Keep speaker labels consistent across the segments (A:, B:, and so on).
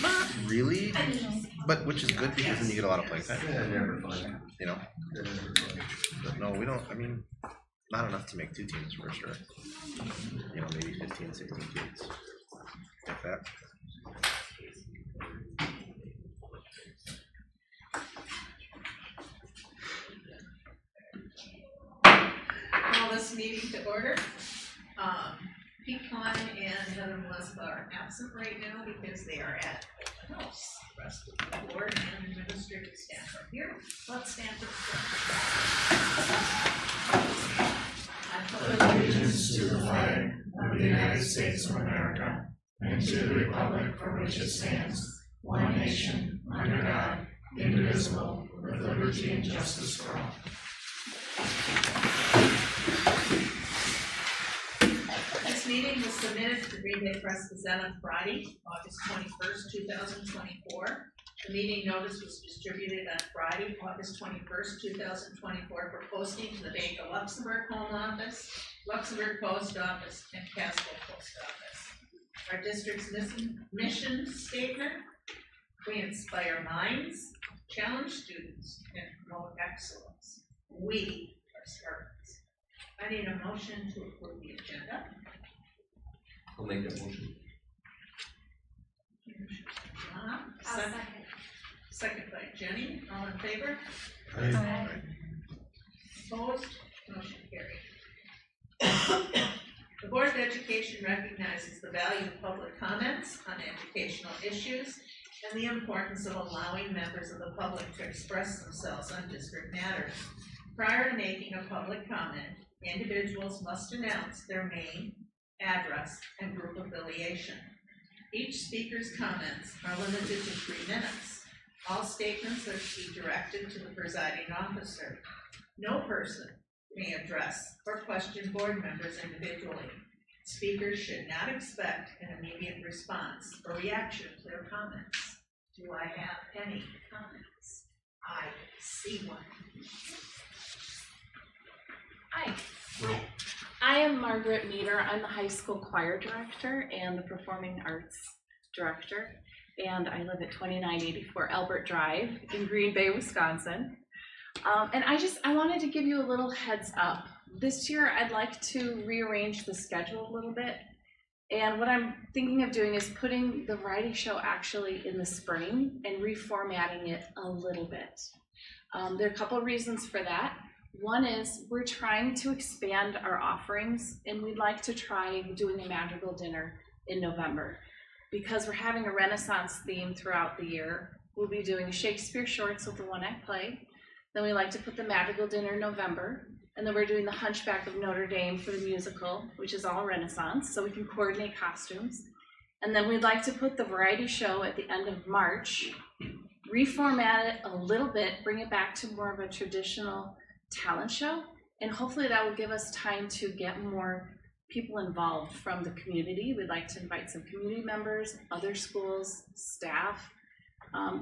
A: Not really, but which is good because then you get a lot of playtime. You know. But no, we don't. I mean, not enough to make 2 teams for sure. You know, maybe 15, 16 kids. Like that.
B: Call this meeting to order. Pete Klein and Heather Melissa are absent right now because they are at the house. The rest of the board and administrative staff are here. Let's stand for the pledge.
C: I pledge allegiance to the flag of the United States of America and to the republic for which it stands, one nation, under God, indivisible, with liberty and justice for all.
B: This meeting was submitted to the Green Bay Press Gazette on Friday, August 21st, 2024. The meeting notice was distributed on Friday, August 21st, 2024 for posting to the Bank of Luxembourg Home Office, Luxembourg Post Office, and Casco Post Office. Our district's mission statement: we inspire minds, challenge students, and promote excellence. We are Spartans. I need a motion to approve the agenda.
D: I'll make that motion.
B: Second by Jenny. All in favor?
A: Aye.
B: Opposed? Motion carried. The Board of Education recognizes the value of public comments on educational issues and the importance of allowing members of the public to express themselves on district matters. Prior to making a public comment, individuals must announce their name, address, and group affiliation. Each speaker's comments are limited to 3 minutes. All statements are to be directed to the presiding officer. No person may address or question board members individually. Speakers should not expect an immediate response or reaction to their comments. Do I have any comments? I see one.
E: Hi. I am Margaret Meter. I'm the high school choir director and the performing arts director, and I live at 2984 Albert Drive in Green Bay, Wisconsin. And I wanted to give you a little heads up. This year I'd like to rearrange the schedule a little bit, and what I'm thinking of doing is putting the variety show actually in the spring and reformatting it a little bit. There are a couple of reasons for that. One is we're trying to expand our offerings, and we'd like to try doing a magical dinner in November. Because we're having a Renaissance theme throughout the year, we'll be doing Shakespeare shorts with the one-act play. Then we like to put the magical dinner in November, and then we're doing the Hunchback of Notre Dame for the musical, which is all Renaissance, so we can coordinate costumes. And then we'd like to put the variety show at the end of March, reformat it a little bit, bring it back to more of a traditional talent show, and hopefully that will give us time to get more people involved from the community. We'd like to invite some community members, other schools, staff,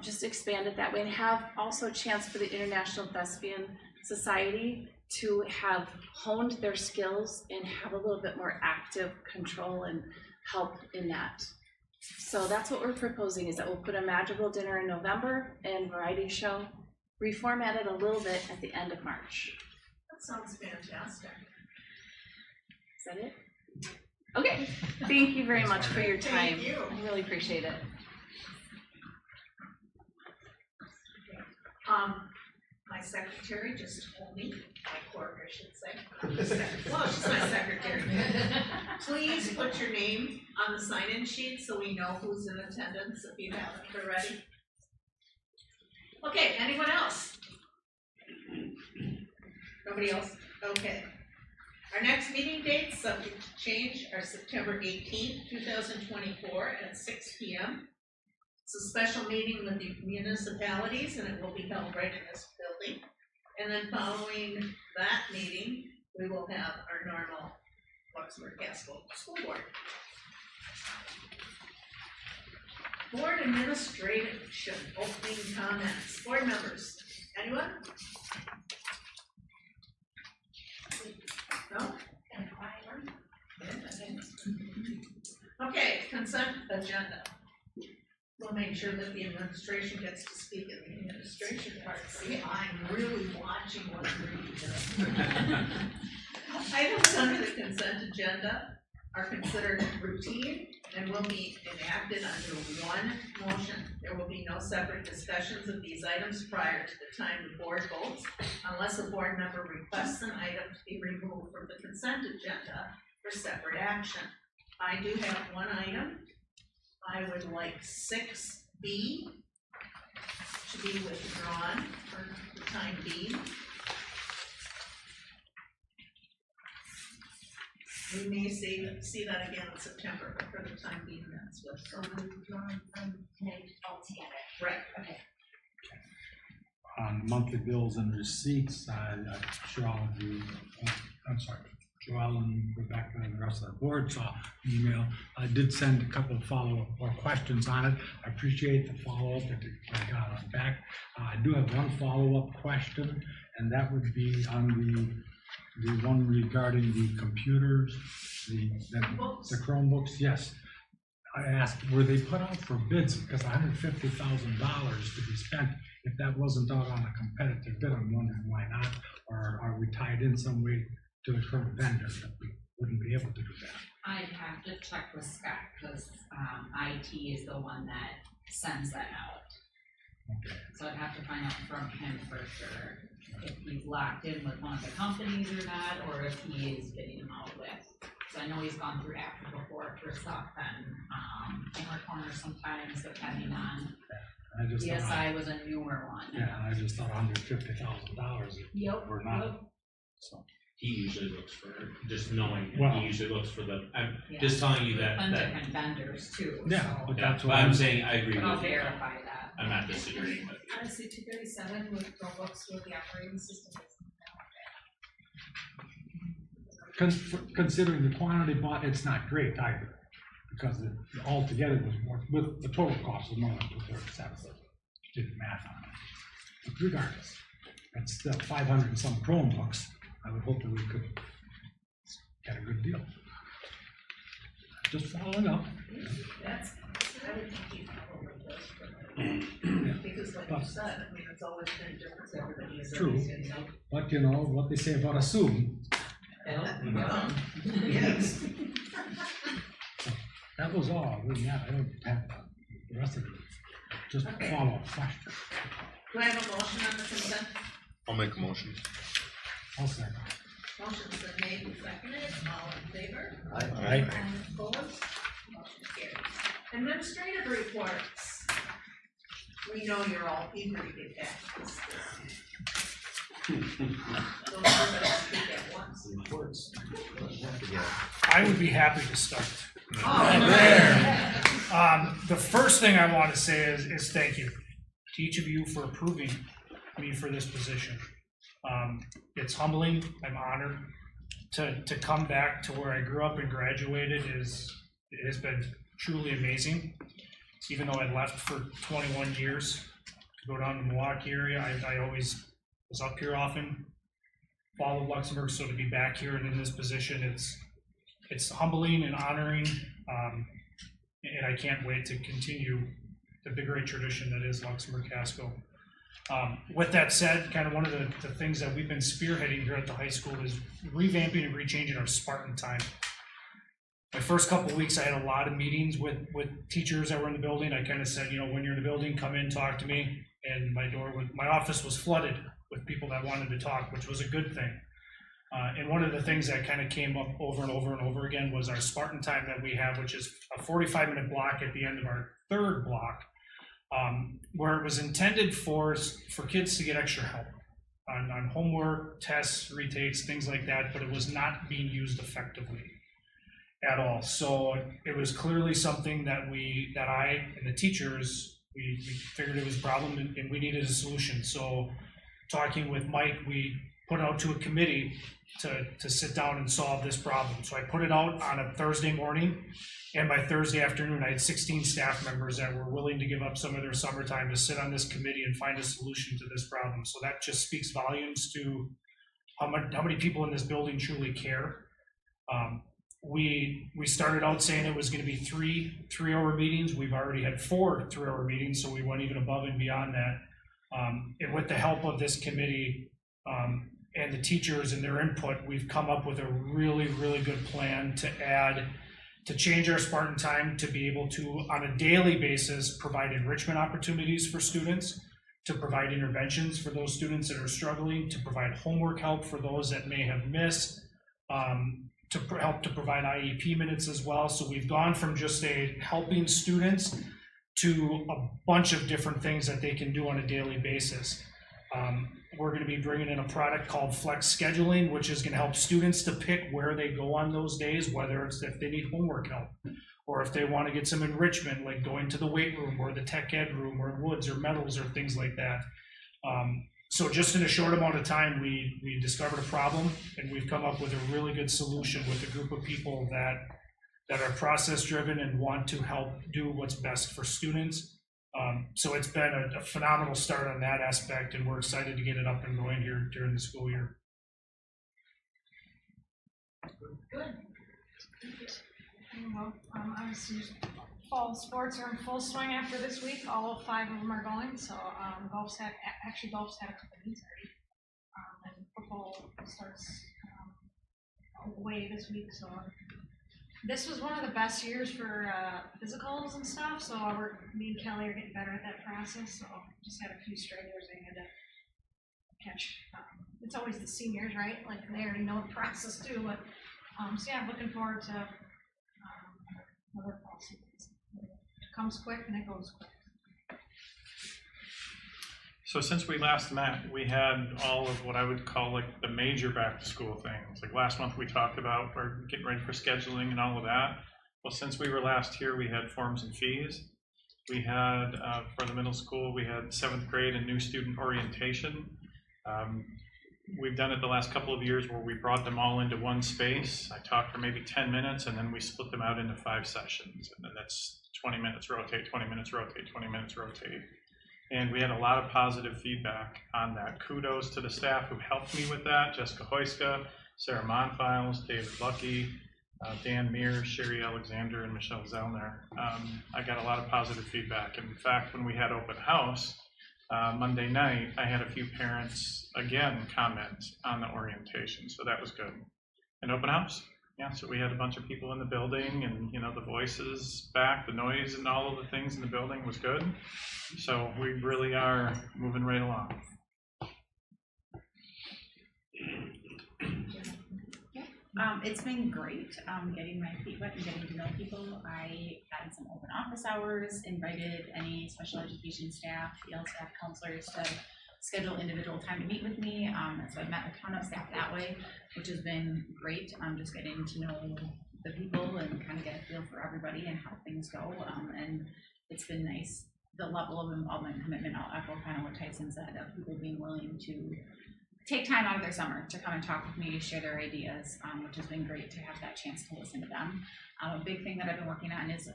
E: just expand it that way, and have also a chance for the International Thespian Society to have honed their skills and have a little bit more active control and help in that. So that's what we're proposing, is that we'll put a magical dinner in November and variety show, reformat it a little bit at the end of March.
B: That sounds fantastic.
E: Is that it? Okay, thank you very much for your time.
B: Thank you.
E: I really appreciate it.
B: My secretary just told me, my clerk, I should say. Well, she's my secretary. Please put your name on the sign-in sheet so we know who's in attendance if you haven't already. Okay, anyone else? Nobody else? Okay. Our next meeting dates, subject to change, are September 18th, 2024 at 6 p.m. It's a special meeting with the municipalities, and it will be held right in this building. And then following that meeting, we will have our normal Luxemburg-Casco school board. Board administration, opening comments. Board members, anyone? No? Okay, consent agenda. We'll make sure that the administration gets to speak in the administration part. See, I'm really watching what I'm reading. Items under the consent agenda are considered routine and will be enacted under one motion. There will be no separate discussions of these items prior to the time the board votes, unless a board member requests an item to be removed from the consent agenda for separate action. I do have one item. I would like 6B to be withdrawn for the time being. We may see that again in September, but for the time being, that's what's
F: withdrawn from tonight altogether.
B: right.
F: Okay.
G: On monthly bills and receipts, I'm sure all of you, Joelle and Rebecca and the rest of the board saw the email. I did send a couple of follow-up or questions on it. I appreciate the follow-up that I got on back. I do have one follow-up question, and that would be on the one regarding the computers, the Chromebooks. Yes. I asked, were they put out for bids? Because $150,000 to be spent, if that wasn't out on a competitive bid, I'm wondering why not? Or are we tied in some way to the current vendor that we wouldn't be able to do that?
H: I'd have to check with Scott, because IT is the one that sends that out.
G: Okay.
H: So I'd have to find out from him for sure, if he's locked in with one of the companies or not, or if he is bidding them out with. So I know he's gone through after before for stuff and Hammer Corner sometimes, depending on.
G: I just thought,
H: DSI was a newer one.
G: yeah, I just thought $150,000.
H: Yep.
G: Or not.
H: Yep.
G: So.
C: He usually looks for, just knowing,
G: Well,
C: he usually looks for the, I'm
H: Yeah.
C: just telling you that,
H: And
C: that,
H: different vendors too.
G: Yeah,
H: so-
G: but
C: yeah,
G: that's
C: but
G: what
C: I'm saying, I agree
H: But I'll
C: with you.
H: verify that.
C: I'm not disagreeing with you.
F: Honestly, 237 with Chromebooks with the operating system is
G: Considering the quantity bought, it's not great either, because it altogether was more, with the total cost was more than 237. Did the math on it. But regardless, it's still 500 and some Chromebooks. I would hope that we could get a good deal. Just following up.
B: That's, I would think he probably does for that. Because like you said, I mean, it's always been different for everybody. Is
G: True.
B: always, you know.
G: But you know what they say about assume.
B: Yes.
G: That was all. Other than that, I don't have the rest of it. Just a follow-up question.
B: Do I have a motion on the consent?
A: I'll make a motion.
G: I'll second.
B: Motion's been made and seconded, all in favor?
G: Aye.
B: Opposed? Motion carries. Administrative reports. We know you're all eager to get back to this. Don't everybody speak at once.
A: Yeah.
I: I would be happy to start.
B: Oh,
I: The first thing I want to say is thank you to each of you for approving me for this position. It's humbling. I'm honored to come back to where I grew up and graduated. It has been truly amazing. Even though I left for 21 years to go down to the Milwaukee area, I always was up here often, followed Luxembourg, so to be back here and in this position, it's humbling and honoring, and I can't wait to continue the great tradition that is Luxemburg-Casco. With that said, kind of one of the things that we've been spearheading here at the high school is revamping and rechanging our Spartan time. My first couple of weeks, I had a lot of meetings with teachers that were in the building. I kind of said, you know, when you're in the building, come in, talk to me. And my office was flooded with people that wanted to talk, which was a good thing. And one of the things that kind of came up over and over and over again was our Spartan time that we have, which is a 45-minute block at the end of our third block, where it was intended for kids to get extra help on homework, tests, retakes, things like that, but it was not being used effectively at all. So it was clearly something that I and the teachers, we figured it was a problem and we needed a solution. So talking with Mike, we put it out to a committee to sit down and solve this problem. So I put it out on a Thursday morning, and by Thursday afternoon, I had 16 staff members that were willing to give up some of their summertime to sit on this committee and find a solution to this problem. So that just speaks volumes to how many people in this building truly care. we started out saying it was gonna be three-hour meetings. We've already had 4 3-hour meetings, so we went even above and beyond that. And with the help of this committee, and the teachers and their input, we've come up with a really, really good plan to change our Spartan time to be able to, on a daily basis, provide enrichment opportunities for students, to provide interventions for those students that are struggling, to provide homework help for those that may have missed, to help to provide IEP minutes as well. So we've gone from just helping students to a bunch of different things that they can do on a daily basis. We're going to be bringing in a product called Flex Scheduling, which is going to help students to pick where they go on those days, whether it's if they need homework help, or if they want to get some enrichment, like going to the weight room or the tech ed room or woods or metals or things like that. So just in a short amount of time, we discovered a problem, and we've come up with a really good solution with a group of people that are process driven and want to help do what's best for students. So it's been a phenomenal start on that aspect, and we're excited to get it up and going here during the school year.
F: Good. Well, obviously, fall sports are in full swing after this week. All 5 of them are going. So golf's had a couple meets already, and football starts away this week. So this was one of the best years for physicals and stuff. So me and Kelly are getting better at that process. So just had a few straighters I had to catch. It's always the seniors, right? Like they already know the process too. But so yeah, I'm looking forward to another fall season. It comes quick and it goes quick.
C: So since we last met, we had all of what I would call like the major back to school things. Like last month we talked about we're getting ready for scheduling and all of that. Well, since we were last here, we had forms and fees. We had, for the middle school, we had 7th grade and new student orientation. We've done it the last couple of years where we brought them all into one space. I talked for maybe 10 minutes and then we split them out into 5 sessions. And then that's 20 minutes rotate, 20 minutes rotate, 20 minutes rotate. And we had a lot of positive feedback on that. Kudos to the staff who helped me with that. Jessica Hoyska, Sarah Monfiles, David Lucky, Dan Mears, Sherry Alexander, and Michelle Zellner. I got a lot of positive feedback. In fact, when we had open house Monday night, I had a few parents again comment on the orientation, so that was good. And open house, yeah, so we had a bunch of people in the building, and the voices back, the noise and all of the things in the building was good. So we really are moving right along.
J: It's been great getting my feet wet and getting to know people. I had some open office hours, invited any special education staff, field staff, counselors to schedule individual time to meet with me. So I've met a ton of staff that way, which has been great. Just getting to know the people and kind of get a feel for everybody and how things go. And it's been nice. The level of involvement and commitment, I'll echo kind of what Tyson said, of people being willing to take time out of their summer to come and talk with me, share their ideas, which has been great to have that chance to listen to them. A big thing that I've been working on is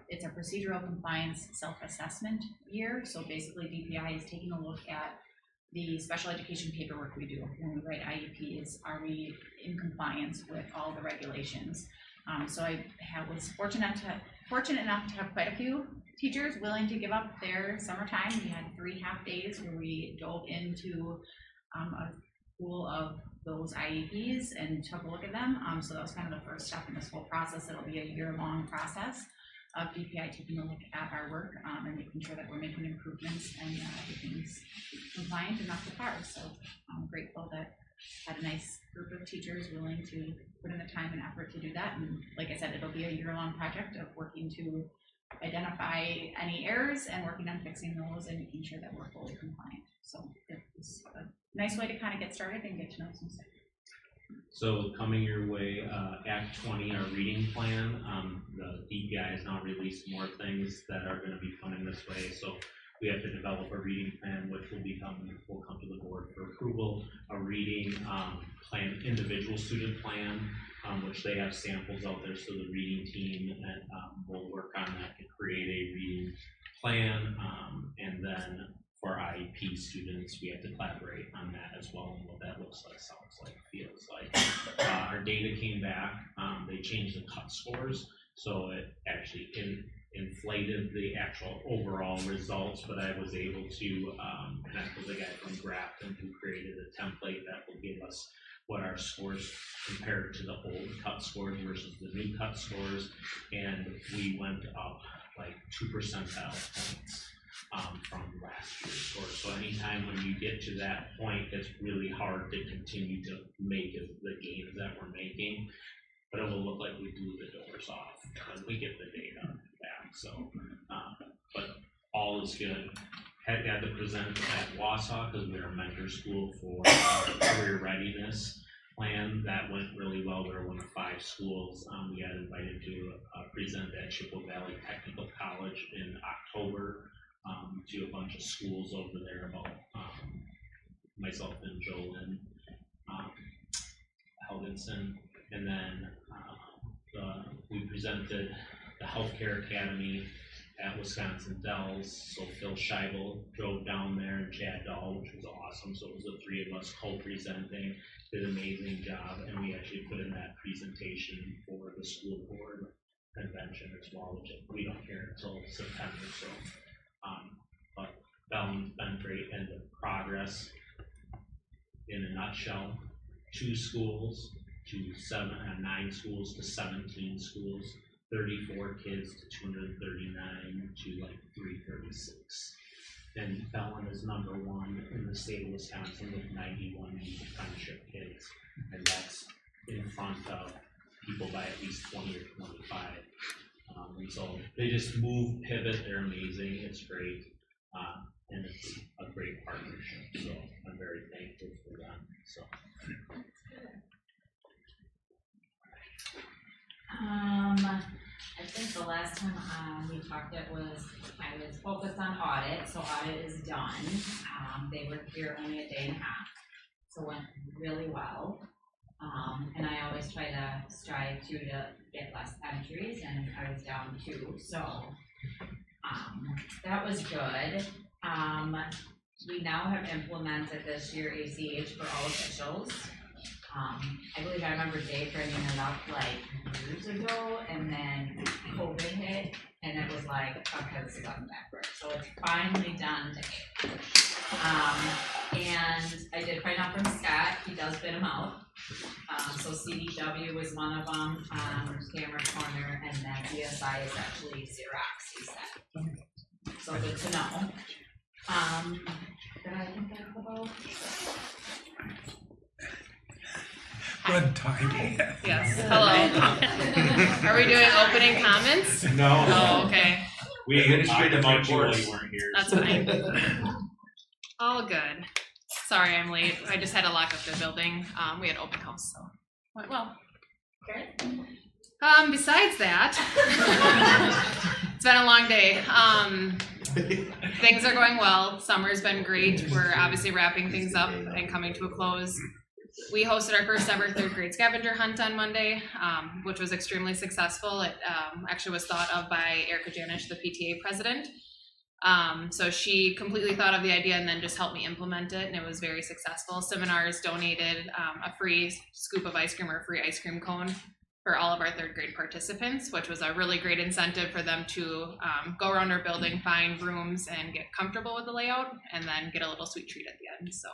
J: it's a procedural compliance self-assessment year. So basically DPI is taking a look at the special education paperwork we do when we write IEPs. Are we in compliance with all the regulations? So I was fortunate enough to have quite a few teachers willing to give up their summertime. We had 3 half days where we dove into a pool of those IEPs and took a look at them. So that was kind of the first step in this whole process. It'll be a year-long process of DPI taking a look at our work and making sure that we're making improvements and everything's compliant and up to par. So I'm grateful that I had a nice group of teachers willing to put in the time and effort to do that. And like I said, it'll be a year-long project of working to identify any errors and working on fixing those and making sure that we're fully compliant. So it's a nice way to kind of get started and get to know some stuff.
K: So coming your way, Act 20, our reading plan, the DPI has now released more things that are going to be coming this way. So we have to develop a reading plan, which will come to the board for approval. A reading plan, individual student plan, which they have samples out there. So the reading team will work on that to create a reading plan, and then for IEP, IEP students, we have to collaborate on that as well, and what that looks like, sounds like, feels like. Our data came back, they changed the cut scores, so it actually inflated the actual overall results, but I was able to connect with a guy from Grafton who created a template that will give us what our scores compared to the old cut scores versus the new cut scores, and we went up like 2 percentile points from last year's scores. So anytime when you get to that point, it's really hard to continue to make the gains that we're making, but it will look like we blew the doors off when we get the data back. So, but all is good. Had to present at Wausau because we're a mentor school for career readiness plan. That went really well. We're one of 5 schools. We got invited to present at Chippewa Valley Technical College in October to a bunch of schools over there about myself and Jolyn Helgenson. And then we presented the Healthcare Academy at Wisconsin Dells. So Phil Scheibel drove down there and Chad Dahl, which was awesome. So it was the 3 of us co-presenting, did an amazing job, and we actually put in that presentation for the school board convention as well, which we don't hear until September. So, but Bellin's been great, and the progress in a nutshell: 2 schools to 9 schools to 17 schools. 34 kids to 239 to like 336. And Bellin is #1 in the state of Wisconsin with 91 friendship kids. And that's in front of people by at least 20 or 25. And so they just move, pivot, they're amazing, it's great. And it's a great partnership. So I'm very thankful for them. So.
H: I think the last time we talked, I was focused on audit, so audit is done. They were here only a day and a half, so it went really well. And I always try to strive to get less entries, and I was down 2, so that was good. We now have implemented this year ACH for all officials. I believe I remember Dave bringing it up like years ago, and then COVID hit, and it was like, okay, this is going backwards. So it's finally done to and I did find out from Scott, he does bid them out. So CDW was one of them, Camera Corner, and then ESI is actually Xerox, he said. So good to know. Did I think that's about?
G: Good timing.
L: Yes, hello. Are we doing opening comments?
K: No.
L: Oh, okay.
K: We talked about you while you weren't here.
L: That's fine. All good. Sorry I'm late. I just had to lock up the building. We had open house, so went well.
B: Okay.
L: Besides that, it's been a long day. Things are going well. Summer's been great. We're obviously wrapping things up and coming to a close. We hosted our first ever 3rd grade scavenger hunt on Monday, which was extremely successful. It actually was thought of by Erica Janish, the PTA president. So she completely thought of the idea and then just helped me implement it, and it was very successful. Seminars donated a free scoop of ice cream or a free ice cream cone for all of our 3rd grade participants, which was a really great incentive for them to go around our building, find rooms, and get comfortable with the layout, and then get a little sweet treat at the end. So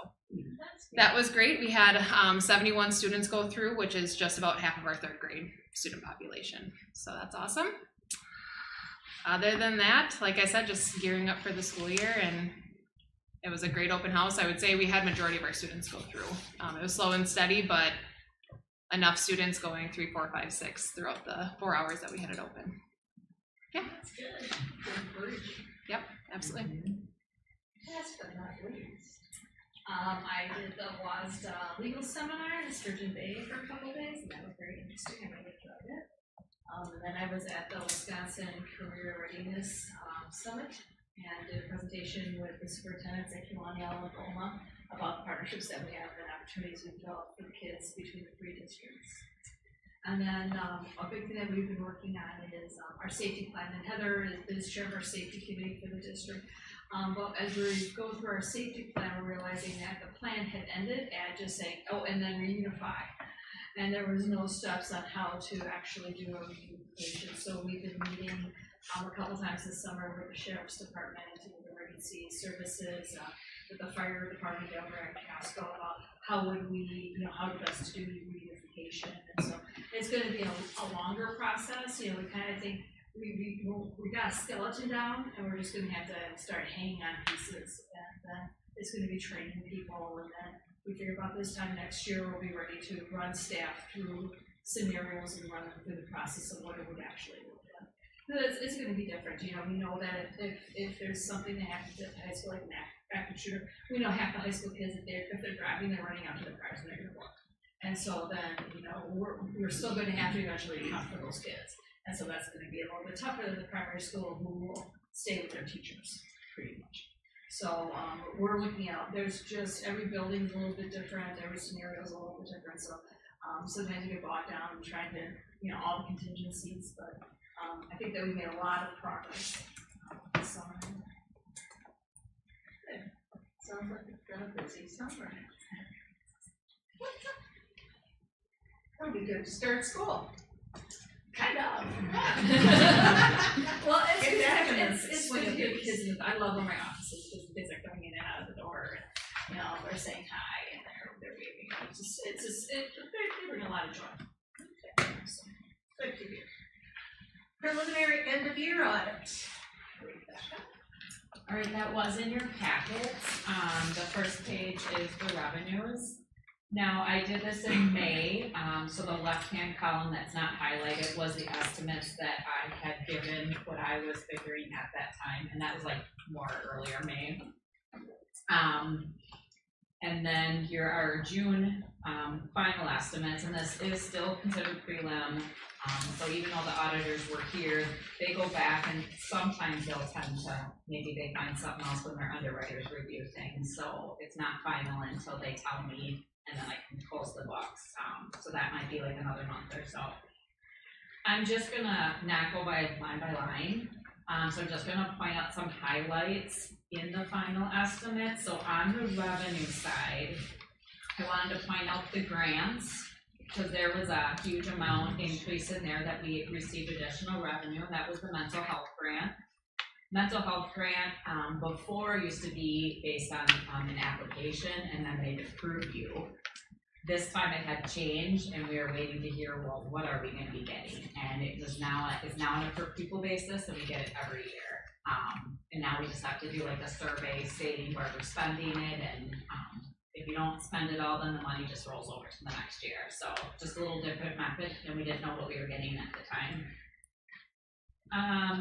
L: that was great. We had 71 students go through, which is just about half of our 3rd grade student population. So that's awesome. Other than that, like I said, just gearing up for the school year, and it was a great open house. I would say we had majority of our students go through. It was slow and steady, but enough students going 3, 4, 5, 6 throughout the 4 hours that we had it open. Yeah.
B: That's good.
L: Yep, absolutely.
B: Last but not least.
F: I did the WASDA legal seminar in Sturgeon Bay for a couple of days, and that was very interesting. I really enjoyed it. And then I was at the Wisconsin Career Readiness Summit and did a presentation with the superintendents at Kewanee and Oklahoma about the partnerships that we have and opportunities we've developed for the kids between the 3 districts. And then a big thing that we've been working on is our safety plan. And Heather is chair of our safety committee for the district. But as we go through our safety plan, we're realizing that the plan had ended at just saying, oh, and then reunify. And there was no steps on how to actually do a reunification. So we've been meeting a couple times this summer with the sheriff's department and with emergency services, with the fire department over at Casco about how would we, how to best do reunification. And so it's going to be a longer process. We kind of think we got a skeleton down, and we're just going to have to start hanging on pieces. And then it's going to be training people, and then we figure about this time next year we'll be ready to run staff through scenarios and run them through the process of what it would actually look like. It's going to be different. We know that if there's something that happens at high school, like an active shooter, we know half the high school kids, if they're driving, they're running out to the cars and they're going to work. And so then, we're still going to have to eventually account for those kids. And so that's going to be a little bit tougher than the primary school, who will stay with their teachers, pretty much. So we're looking out. There's just every building's a little bit different. Every scenario is a little bit different. So sometimes you get bogged down trying to, all the contingencies. But I think that we made a lot of progress this summer. Good. Sounds like it's been a busy summer. That'll be good to start school. Kind of. Well, it's good to hear the kids. I love in my offices because the kids are coming in and out of the door, and they're saying hi and they're waving. They bring a lot of joy. So, good to hear. Preliminary end of year audit.
H: All right, that was in your packet. The first page is the revenues. Now, I did this in May, so the left-hand column that's not highlighted was the estimates that I had given what I was figuring at that time, and that was like more earlier May. And then here are June final estimates, and this is still considered prelim. So even though the auditors were here, they go back and sometimes they'll tend to, maybe they find something else when their underwriters review things. So it's not final until they tell me, and then I can close the books. So that might be like another month or so. I'm just gonna not go by line. So I'm just gonna point out some highlights in the final estimate. So on the revenue side, I wanted to point out the grants, because there was a huge amount increase in there that we received additional revenue. That was the mental health grant. Mental health grant before used to be based on an application, and then they'd approve you. This time it had changed, and we were waiting to hear, well, what are we going to be getting? And it's now on a per pupil basis, and we get it every year. And now we just have to do like a survey stating where we're spending it, and if you don't spend it all, then the money just rolls over to the next year. So just a little different method, and we didn't know what we were getting at the time.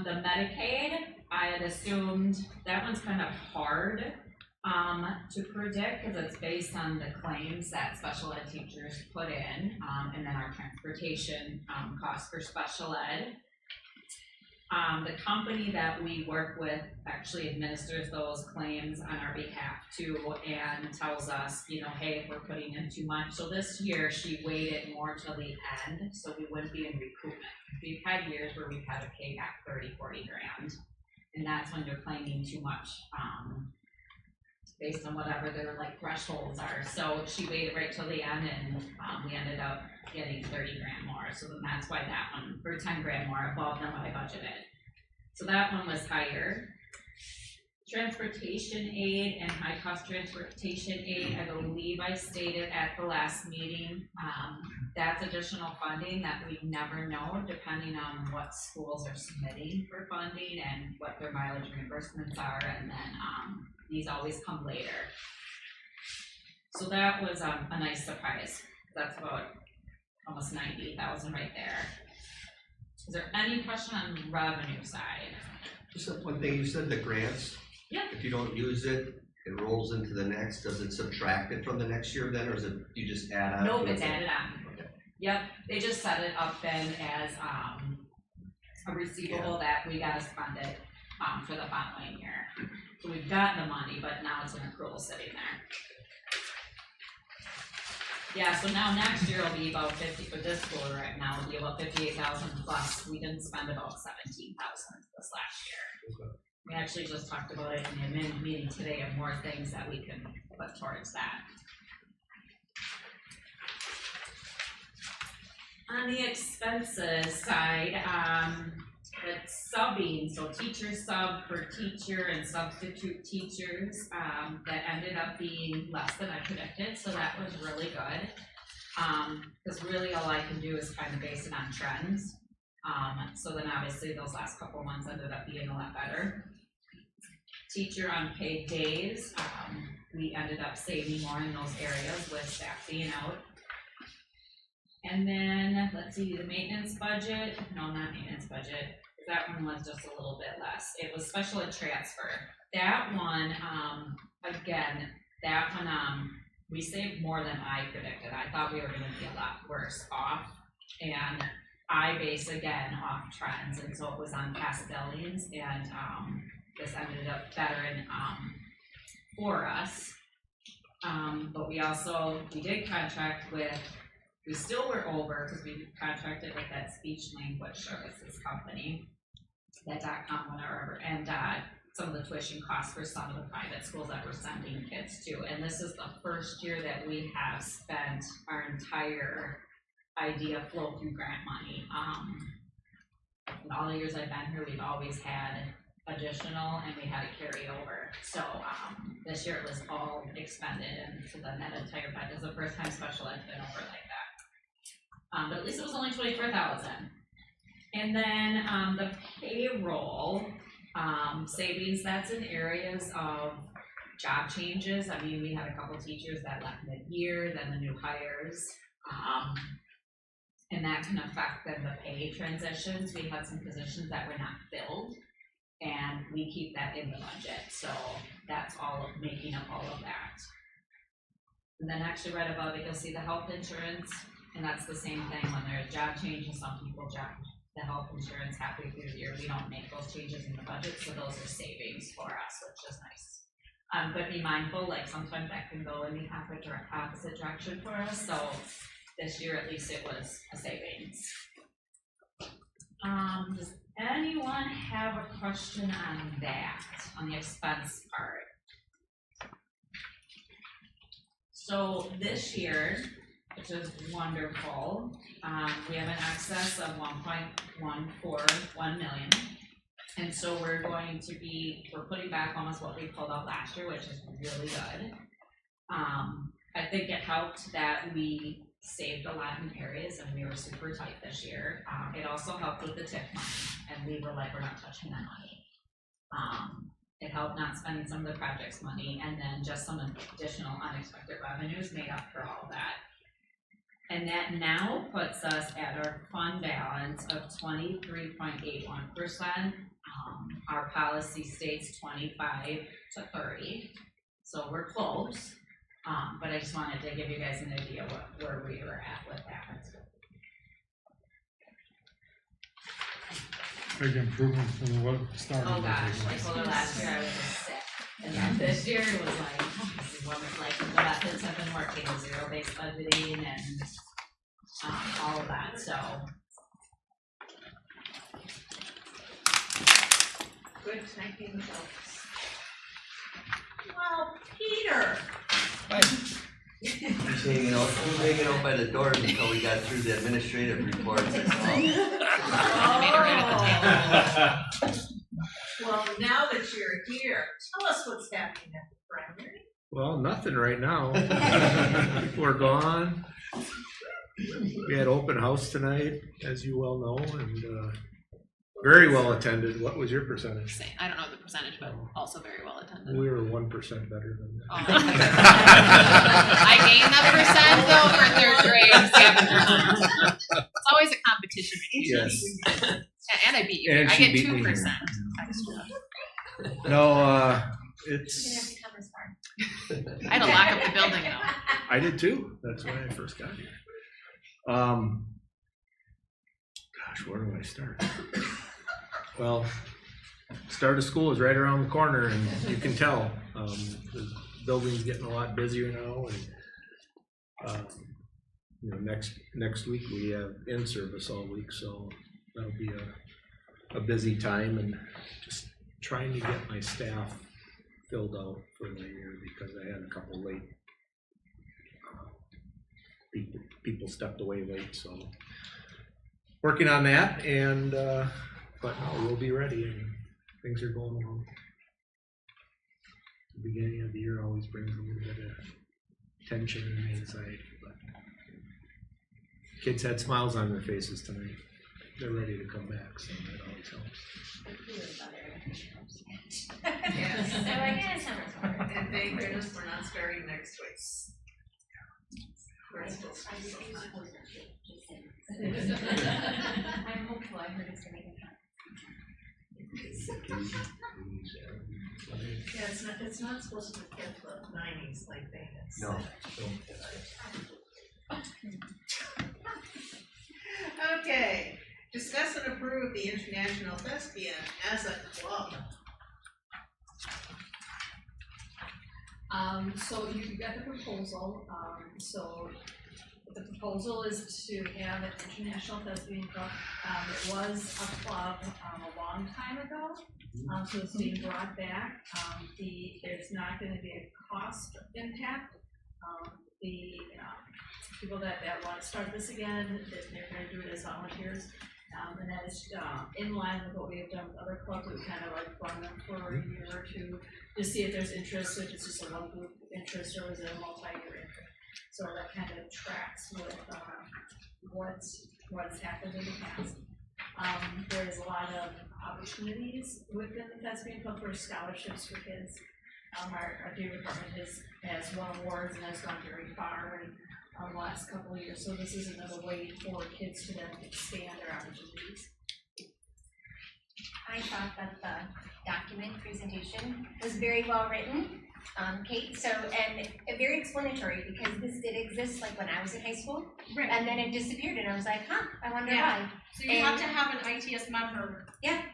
H: The Medicaid, I had assumed that one's kind of hard to predict because it's based on the claims that special ed teachers put in, and then our transportation costs for special ed. The company that we work with actually administers those claims on our behalf too, and tells us, hey, if we're putting in too much. So this year she waited more till the end, so we wouldn't be in recoupment. We've had years where we've had to pay back 30, 40 grand, and that's when you're claiming too much, based on whatever their thresholds are. So she waited right till the end, and we ended up getting 30 grand more. So then that's why that one, or 10 grand more above than what I budgeted. So that one was higher. Transportation aid and high cost transportation aid, I believe I stated at the last meeting, that's additional funding that we never know depending on what schools are submitting for funding and what their mileage reimbursements are, and then these always come later. So that was a nice surprise. That's about almost 90,000 right there. Is there any question on the revenue side?
D: Just one thing, you said the grants.
H: Yeah.
D: If you don't use it, it rolls into the next. Does it subtract it from the next year then, or is it you just add on?
H: Nope, it's added on. Okay. Yep, they just set it up then as a receivable that we gotta spend it for the following year. So we've gotten the money, but now it's an accrual sitting there. Yeah, so now next year will be about 50 for this school right now. It'll be about 58,000 plus. We didn't spend about 17,000 this last year.
D: Okay.
H: We actually just talked about it in the admin meeting today of more things that we can put towards that. On the expenses side, it's subbing, so teacher sub for teacher and substitute teachers, that ended up being less than I predicted, so that was really good. Because really all I can do is kind of base it on trends. So then obviously those last couple months ended up being a lot better. Teacher unpaid days, we ended up saving more in those areas with staff being out. And then, let's see, the maintenance budget, no, not maintenance budget, that one was just a little bit less. It was special ed transfer. That one, again, that one, we saved more than I predicted. I thought we were gonna be a lot worse off. And I base again off trends, and so it was on past billings, and this ended up better in, for us. But we did contract with, we still were over because we contracted with that speech language services company, that .com, whatever, and some of the tuition costs for some of the private schools that we're sending kids to. And this is the first year that we have spent our entire idea flow through grant money. In all the years I've been here, we've always had additional and we had to carry over. So this year it was all expended, and so then that entire budget is the first time special ed's been over like that. But at least it was only 24,000. And then the payroll savings, that's in areas of job changes. I mean, we had a couple teachers that left mid-year, then the new hires, and that can affect then the pay transitions. We had some positions that were not filled, and we keep that in the budget. So that's all of making up all of that. And then actually right above it, you'll see the health insurance. And that's the same thing when there's job changes, some people drop the health insurance halfway through the year. We don't make those changes in the budget, so those are savings for us, which is nice. But be mindful, like sometimes that can go in the opposite direction for us. So this year at least it was a savings. Does anyone have a question on that, on the expense part? So this year, which is wonderful, we have an excess of 1.141 million. And so we're putting back almost what we pulled out last year, which is really good. I think it helped that we saved a lot in areas and we were super tight this year. It also helped with the TIF money, and we were like, we're not touching that money. It helped not spending some of the projects money, and then just some additional unexpected revenues made up for all that. And that now puts us at our fund balance of 23.81%. Our policy states 25 to 30, so we're close. But I just wanted to give you guys an idea where we were at with that.
G: Big improvement from what started.
H: Oh gosh, I told her last year I was just sick. And then this year it was like, oh, this is wonderful. Like the methods have been working, zero-based budgeting and all of that, so.
B: Good taking notes. Well, Peter.
D: Just hanging out by the doors until we got through the administrative reports.
B: Well, now that you're here, tell us what's happening at the primary.
M: Well, nothing right now. We're gone. We had open house tonight, as you well know, and very well attended. What was your percentage?
L: I don't know the percentage, but also very well attended.
M: We were 1% better than that.
L: Oh. I gained that percent though for third grade. It's always a competition.
M: Yes.
L: And I beat you.
M: And
L: I
M: she
L: get
M: beat me.
L: 2% extra.
M: No, it's.
L: I had to lock up the building though.
M: I did too. That's when I first got here. Gosh, where do I start? Well, start of school is right around the corner, and you can tell the building's getting a lot busier now. And you know, next week we have in service all week, so that'll be a busy time, and just trying to get my staff filled out for the year because I had a couple late people stepped away late, so working on that, and but no, we'll be ready and things are going along. The beginning of the year always brings a little bit of tension and anxiety, but kids had smiles on their faces tonight. They're ready to come back, so that always helps.
B: Yes.
J: So I guess I'm
B: And thank goodness we're not starting next week. We're still
J: I'm hopeful. I heard it's gonna be
B: Yeah, it's not supposed to be kept to the 90s like they had said.
D: No.
B: Okay, discuss and approve the International Thespian as a club.
N: So you got the proposal, so the proposal is to have an international thespian club. It was a club, a long time ago, so it's being brought back. There's not gonna be a cost impact. The people that want to start this again, they're gonna do it as volunteers. And that is, in line with what we have done with other clubs. We kind of like run them for a year or two to see if there's interest, if it's just a one group interest or is it a multi-year interest. So that kind of tracks with what's happened in the past. There's a lot of opportunities within the thespian club for scholarships for kids. Our DA department has won awards and has gone very far in the last couple of years. So this is another way for kids to then expand their opportunities.
O: I thought that the document presentation was very well written, Kate, and very explanatory because this did exist like when I was in high school.
P: Right.
O: And then it disappeared and I was like, huh, I wonder
P: Yeah.
O: why.
P: So you have to have an ITS member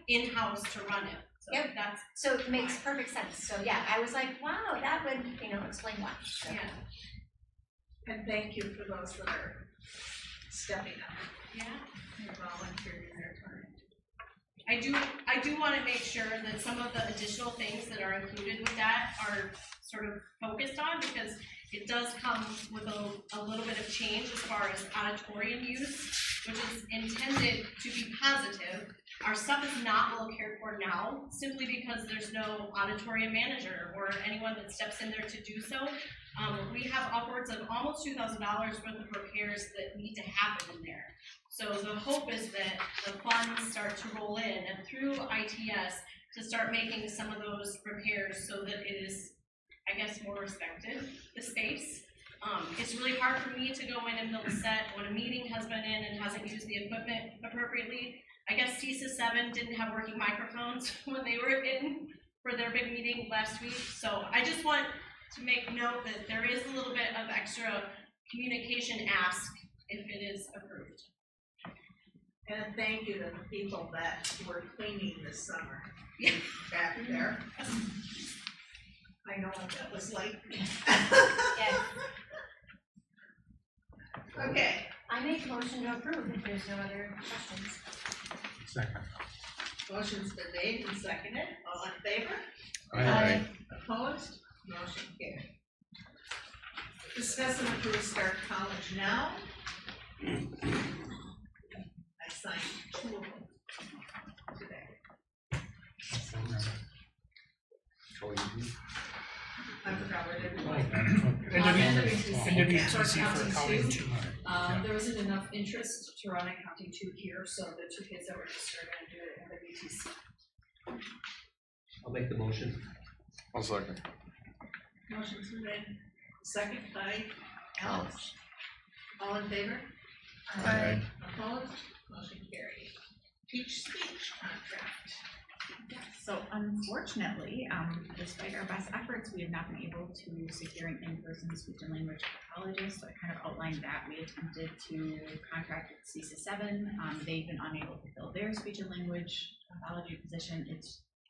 P: in-house to run it. So
O: Yep.
P: that's
O: So it makes perfect sense. So yeah, I was like, wow, that would, explain why. So.
P: yeah.
B: And thank you for those that are stepping up
P: Yeah.
B: and volunteering their time.
P: I do want to make sure that some of the additional things that are included with that are sort of focused on because it does come with a little bit of change as far as auditorium use, which is intended to be positive. Our stuff is not well cared for now, simply because there's no auditorium manager or anyone that steps in there to do so. We have upwards of almost $2,000 worth of repairs that need to happen in there. So the hope is that the funds start to roll in and through ITS to start making some of those repairs so that it is, I guess, more respected, the space. It's really hard for me to go in and build a set when a meeting has been in and hasn't used the equipment appropriately. I guess CISA 7 didn't have working microphones when they were in for their big meeting last week. So I just want to make note that there is a little bit of extra communication ask if it is approved.
B: And thank you to the people that were cleaning this summer back there. I know what that was like.
O: Yes.
B: Okay,
O: I make a motion to approve if there's no other questions.
G: Second.
B: motion's been made and seconded. All in favor?
G: Aye.
B: Opposed? Motion carried. Discuss and approve Start College Now. I signed 2 of them today. I forgot where they were.
I: NWTC for accounting 2.
N: There wasn't enough interest to run accounting 2 here, so the 2 kids that were interested are gonna do it at NWTC.
D: I'll make the motion.
A: I'll second.
B: Motion's been made, second by Alex. All in favor?
A: Aye.
B: Opposed? Motion carried. Teach speech contract.
J: So unfortunately, despite our best efforts, we have not been able to secure an in-person speech and language pathologist. So I kind of outlined that. We attempted to contract with CISA 7. They've been unable to fill their speech and language pathology position. It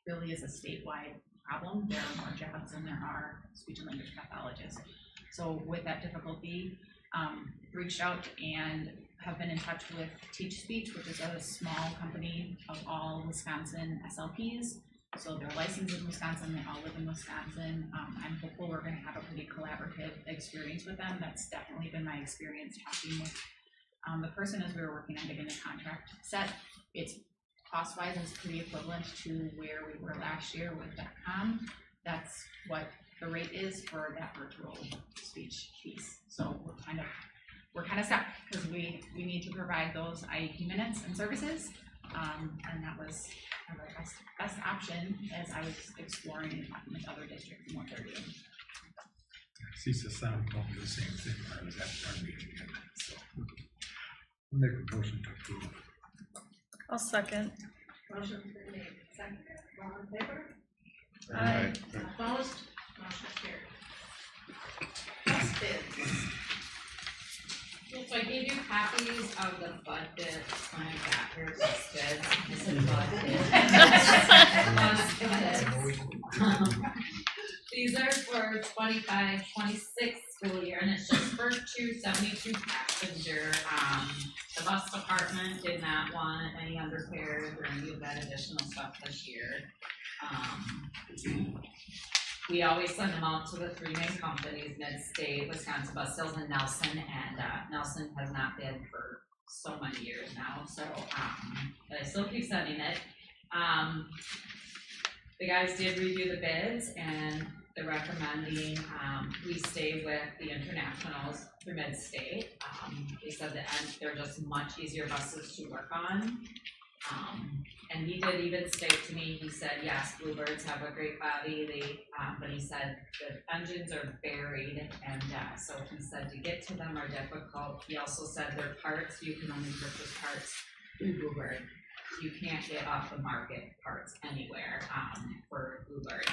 J: really is a statewide problem. There are more jobs than there are speech and language pathologists. So with that difficulty, reached out and have been in touch with Teach Speech, which is a small company of all Wisconsin SLPs. So they're licensed in Wisconsin, they all live in Wisconsin. I'm hopeful we're gonna have a pretty collaborative experience with them. That's definitely been my experience talking with the person as we were working on getting the contract set. It's cost-wise is pretty equivalent to where we were last year with .com. That's what the rate is for that virtual speech piece. So we're kind of stuck because we need to provide those IEP minutes and services. And that was kind of the best option as I was exploring and talking with other districts and what they're doing.
G: CISA sound told me the same thing when I was at our meeting. So I'll make a motion to approve.
L: I'll second.
B: Motion's been made, seconded, all in favor?
L: Aye.
B: Opposed? Motion carried. Bus bids.
H: Yeah, so I gave you copies of the budget when I got here, bus bids. This is bus bids. These are for 25-26 school year, and it's just for 272 passenger. The bus department did not want any underpairs or any of that additional stuff this year. We always send them out to the three main companies, Mid-State, Wisconsin Bus Sales, and Nelson, and Nelson has not been for so many years now, so, but I still keep sending it. The guys did review the bids, and they're recommending, we stay with the internationals through Mid-State. They said that they're just much easier buses to work on. And he did even state to me, he said, yes, Bluebirds have a great body, but he said the engines are buried, and so he said to get to them are difficult. He also said their parts, you can only purchase parts through Bluebird. You can't get off the market parts anywhere for Bluebird.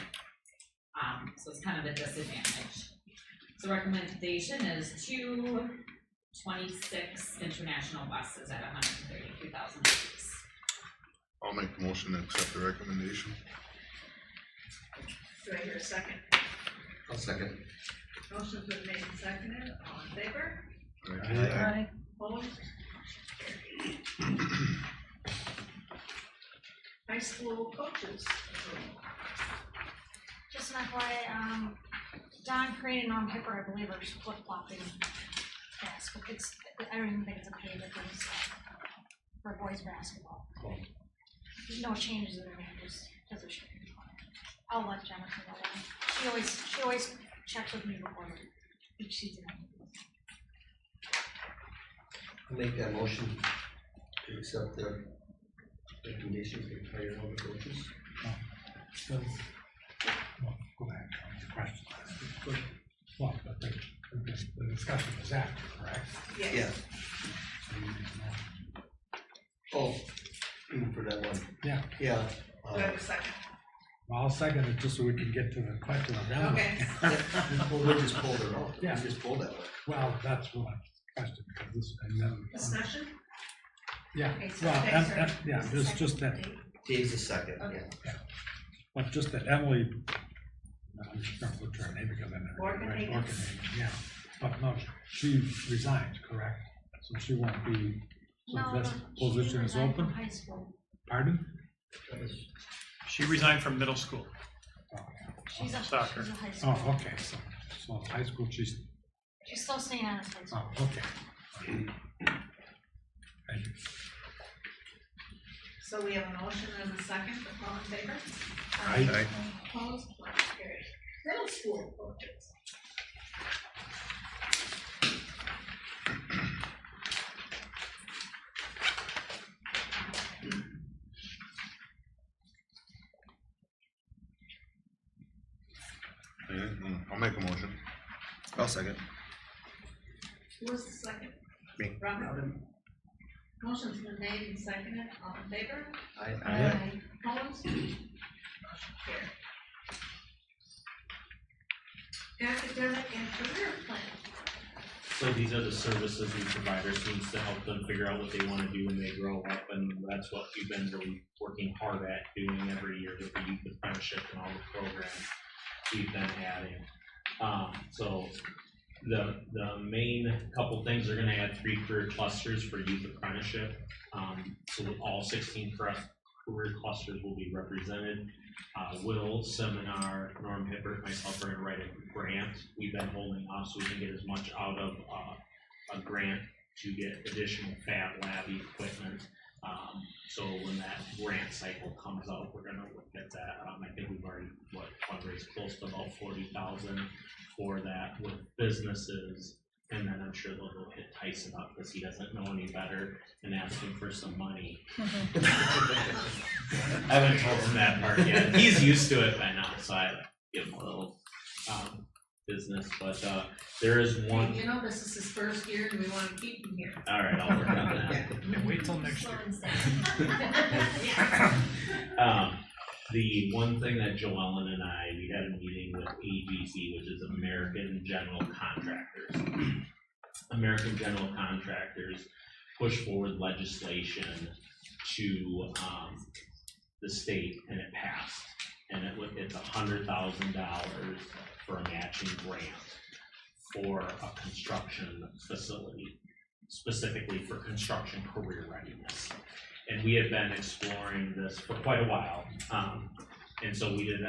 H: So it's kind of a disadvantage. So recommendation is 2 26 international buses at 132,000 apiece.
C: I'll make the motion to accept the recommendation.
B: Do I hear a second?
D: I'll second.
B: Motion's been made and seconded, all in favor?
L: Aye.
B: Opposed? High school coaches.
F: Just an FYI, Don Crane and Norm Hipper, I believe, are flip-flopping basketball. I don't even think it's a pay difference for boys basketball. There's no changes in the manager's position. I'll let Jennifer know that. She always checks with me before each season.
D: I'll make that motion to accept the recommendations for hire all the coaches.
G: Well, go ahead, the question. Well, but the discussion was after, correct?
B: Yes.
D: Yeah.
G: So you need to know.
D: Oh, even for that one.
G: Yeah.
D: Yeah.
B: Do I have a second?
G: Well, I'll second it just so we can get to the question of that.
B: Okay.
D: Well, we just pulled it off.
G: Yeah.
D: We just pulled that one.
G: Well, that's what I question, because this, and then.
B: Discussion?
G: Yeah,
B: Okay, so
G: well,
B: thanks, sir.
G: yeah, there's just that,
D: Dave's the second,
B: Okay.
D: yeah.
G: but just that Emily, I'm just gonna put her name because I never.
B: Morgan-Hagen.
G: Morgan-Hagen, yeah, but no, she resigned, correct? So she won't be, so
F: No,
G: this
F: she
G: position is
F: resigned from
G: open?
F: high school.
G: Pardon?
I: She resigned from middle school.
G: Oh,
F: She's a
I: Soccer.
F: high school.
G: oh, okay, so high school, she's,
F: She's still staying on as high school.
G: oh, okay. Thank you.
B: So we have a motion and a second, all in favor?
G: Aye.
B: Opposed? Motion carried. Middle school coaches.
C: I'll make a motion.
A: I'll second.
B: Who was the second?
A: Me.
B: Robert. Motion's been made and seconded, all in favor?
A: Aye.
B: Opposed? Motion carried. Academic and career plan.
K: So these are the services we provide our students to help them figure out what they want to do when they grow up, and that's what we've been really working hard at doing every year with the youth apprenticeship and all the programs we've been adding. So the main couple things are going to add 3 career clusters for youth apprenticeship. So all 16 career clusters will be represented. Will, Seminar, Norm Hibbert, myself are gonna write a grant. We've been holding off so we can get as much out of a grant to get additional fab lab equipment. So when that grant cycle comes out, we're gonna look at that. I think we've already, fundraised close to about 40,000 for that with businesses. And then I'm sure they'll go hit Tyson up because he doesn't know any better and ask him for some money. I haven't told him that part yet. He's used to it by now, so I give him a little business. But there is one.
B: You know, this is his first year and we want to keep him here.
K: All right, I'll work on that.
I: And wait till next year.
K: The one thing that Joellen and we had a meeting with AGC, which is American General Contractors. American General Contractors pushed forward legislation to the state, and it passed. And it's $100,000 for a matching grant for a construction facility, specifically for construction career readiness. And we had been exploring this for quite a while. And so we did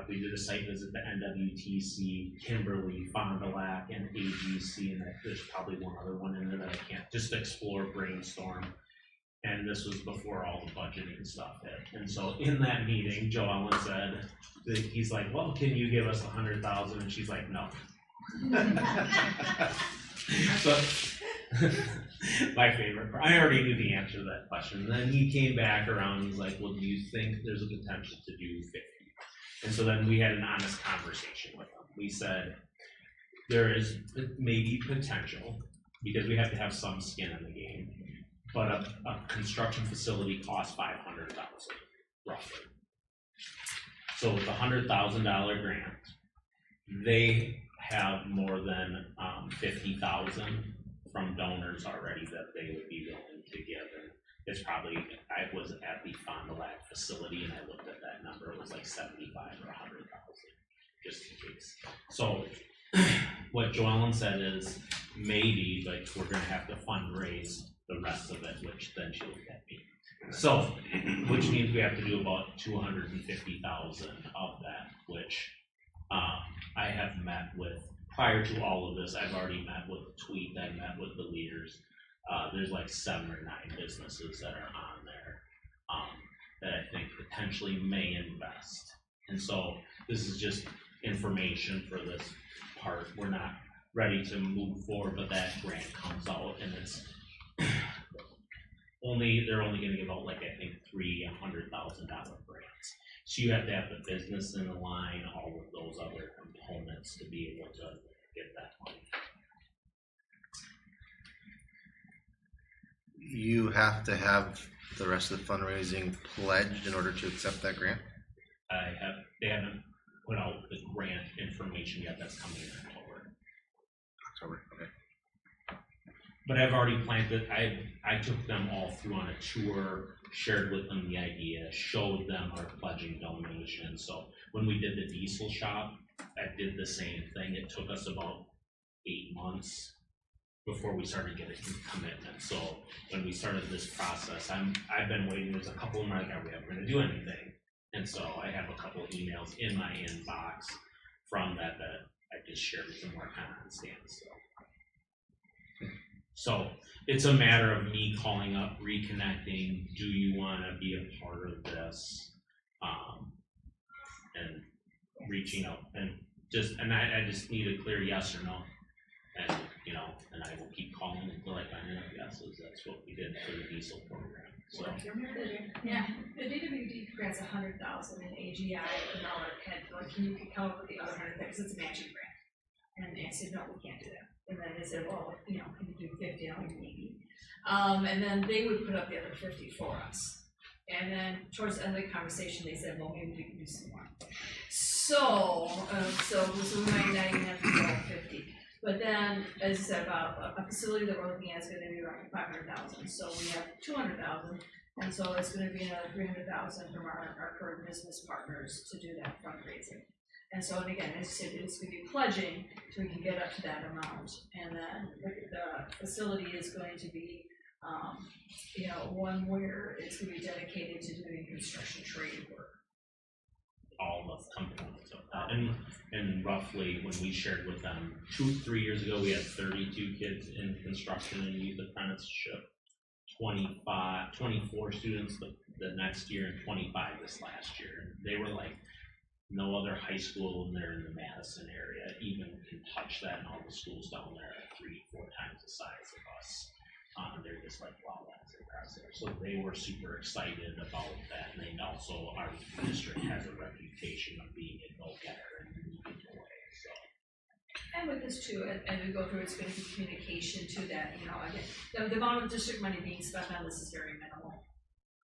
K: we did a site visit to NWTC, Kimberly, Fond du Lac, and AGC, and there's probably one other one in there that I can't, just explore, brainstorm. And this was before all the budgeting stuff hit. And so in that meeting, Joe Allen said, he's like, well, can you give us 100,000? And she's like, no. So, my favorite part. I already knew the answer to that question. And then he came back around and he's like, well, do you think there's a potential to do 50? And so then we had an honest conversation with him. We said, there is maybe potential because we have to have some skin in the game, but a construction facility costs $500,000 roughly. So with the $100,000 grant, they have more than 50,000 from donors already that they would be willing to give. And it's probably, I was at the Fond du Lac facility and I looked at that number, it was like 75 or 100,000, just in case. So what Joellen said is maybe, but we're gonna have to fundraise the rest of it, which then she'll get me. So, which means we have to do about 250,000 of that, which I have met with, prior to all of this, I've already met with Tweet, I met with the leaders. There's like 7 or 9 businesses that are on there that I think potentially may invest. And so this is just information for this part. We're not ready to move forward, but that grant comes out and it's they're only gonna give out like, I think, 3 $100,000 grants. So you have to have the business in the line, all of those other components to be able to get that money.
A: You have to have the rest of the fundraising pledged in order to accept that grant?
K: They haven't put out the grant information yet. That's coming in October.
A: October, okay.
K: But I've already planned it. I took them all through on a tour, shared with them the idea, showed them our pledging donation. So when we did the diesel shop, I did the same thing. It took us about 8 months before we started getting commitment. So when we started this process, I've been waiting. There's a couple of them like, are we ever going to do anything? And so I have a couple of emails in my inbox from that I just shared with them where kind of on standstill. So it's a matter of me calling up, reconnecting. Do you want to be a part of this? And reaching out and I just need a clear yes or no. And and I will keep calling until I find enough yeses. That's what we did for the diesel program. So
N: yeah, the DWD grants 100,000 and AGI and all our had like, can you come up with the other 100 because it's a matching grant. And I said, no, we can't do that. And then they said, well, can you do 50? I'm like, maybe. And then they would put up the other 50 for us. And then towards the end of the conversation, they said, well, maybe we can do some more. So we might not even have to go up 50. But then, as I said, about a facility that we're looking at is going to be around 500,000. So we have 200,000, and so it's going to be another 300,000 from our current business partners to do that fundraising. And so, and again, as I said, it's going to be pledging so we can get up to that amount. And then the facility is going to be You know, one where it's gonna be dedicated to doing construction trade work.
K: All the components of that. And roughly, when we shared with them 3 years ago, we had 32 kids in construction and youth apprenticeship. 24 students the next year and 25 this last year. They were like, no other high school in there in the Madison area even can touch that, and all the schools down there are 3-4 times the size of us. They're just like, wow, that's impressive. So they were super excited about that, and they also, our district has a reputation of being a go-getter and moving away, so.
N: And with this too, as we go through, it's gonna be communication to that, you know, again, the amount of district money being spent on this is very minimal.